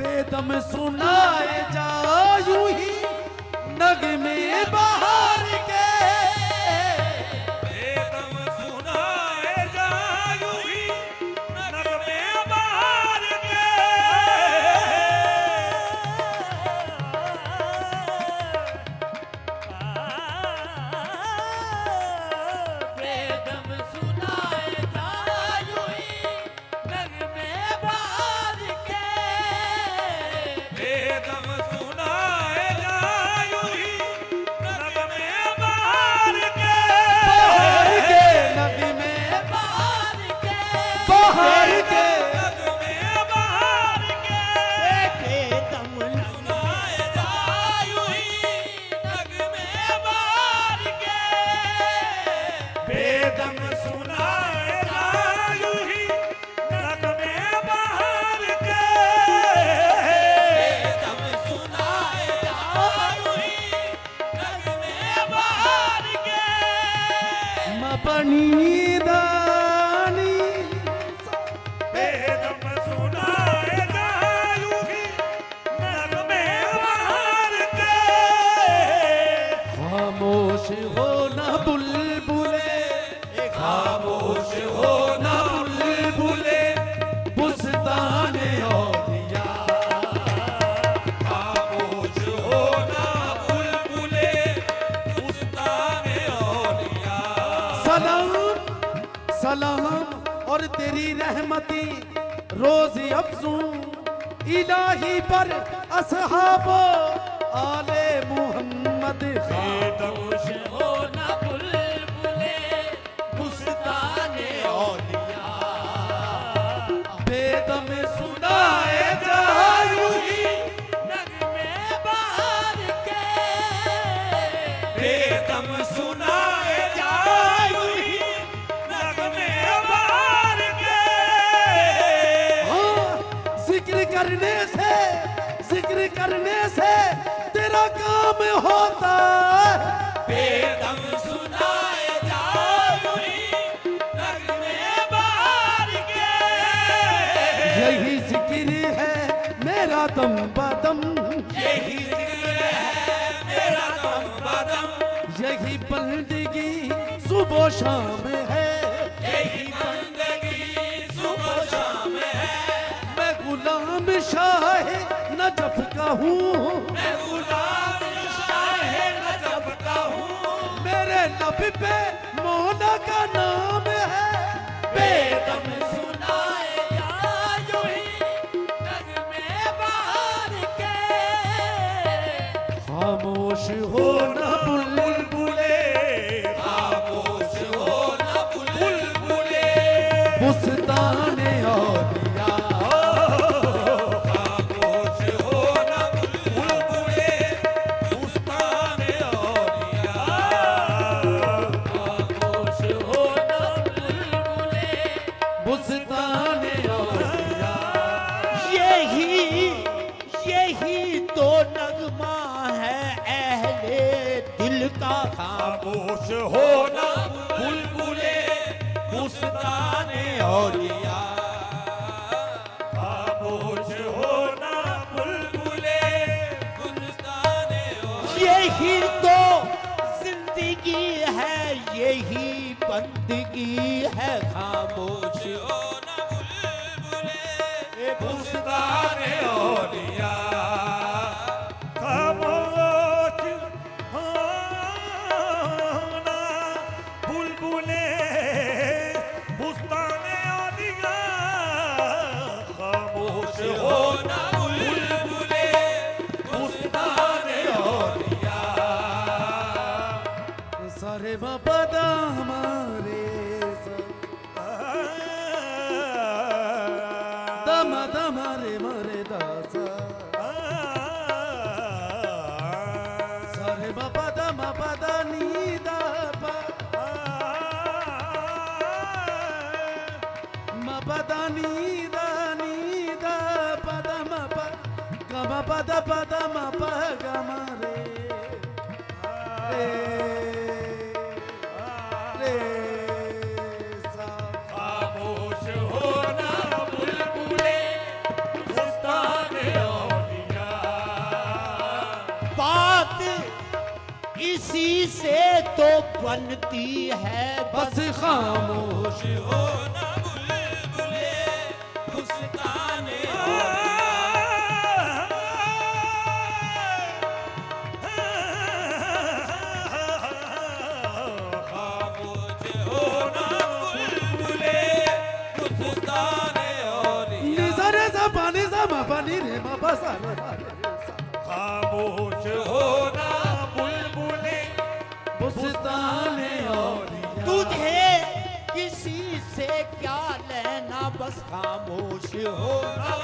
बेदम सुनाए जा यूं ही नगमे बहार के, बेदम सुनाए जा यूं ही नगमे बहार के। बेदम सुनाए जा यूं ही नगमे बहार के, बेदम सुनाए जा यूं ही नगमे बहार के। बहार के नगमे बहार के, बहार के नगमे बहार के। बेदम सुनाए जा यूं ही नगमे बहार के। बेदम सुनाए जा यूं ही नगमे बहार के। बेदम सुनाए जा यूं ही नगमे बहार के। मपनी दानी बेदम सुनाए जा यूं ही नगमे बहार के। खामोश हो ना बुलबुले, खामोश हो ना बुलबुले, बुस्ताने औलिया, खामोश हो ना बुलबुले, बुस्ताने औलिया। सलाम सलाम और तेरी रहमती रोज अफजू इलाही पर असहाब आले मुहम्मद। खामोश हो ना बुलबुले, बुस्ताने औलिया, बेदम सुनाए जा यूं ही नगमे बहार के, बेदम सुनाए जा यूं ही नगमे बहार के। हाँ, जिक्र करने से तेरा काम होता है। बेदम सुनाए जा यूं ही नगमे बहार के। यही जिक्र है मेरा दम बदम, यही जिक्र है मेरा दम बदम, यही बंदगी सुबह शाम है। यही बंदगी सुबह शाम है। मैं गुलाम शाह नजफ का हूँ, मैं गुलाम शाह नजफ का हूँ। मेरे लब पे मौला का नाम है। बेदम सुनाए जा यूं ही नगमे बहार के, खामोश हो ना बुलबुले, खामोश हो ना बुलबुले, बुस्ताने औलिया, खामोश हो ना बुलबुले, बुस्ताने औलिया। खामोश हो ना बुलबुले, बुस्ताने औलिया। यही तो नगमा है अहले दिल का। खामोश हो ना बुलबुले, बुस्ताने औलिया। खामोश हो ना बुलबुले, बुस्ताने औलिया। यही तो जिंदगी है, यही बंदगी है। खामोश हो ना बुलबुले, बुस्ताने औलिया। खामोश हो ना बुलबुले, बुस्ताने औलिया। खामोश हो ना बुलबुले, बुस्ताने औलिया। सारे बाबा हमारे दम दम रे मरे दासा, सारे बाबा दम पदा नी दा पा, म पदा नी दा पदा म पा, ग म पदा पदा म प ग म रे रे रे सा। खामोश हो ना बुलबुले, बुस्ताने किसी से तो बनती है बस खामोश हो ना बुलबुले फुसताने खामोश हो ना बुलबुले फुसताने निसा रे सा पानी सा मा पानी रे मा पा सा रे सा खामोश हो ना बुलबुले फुसताने और तुझे किसी से क्या लेना, बस खामोश हो ना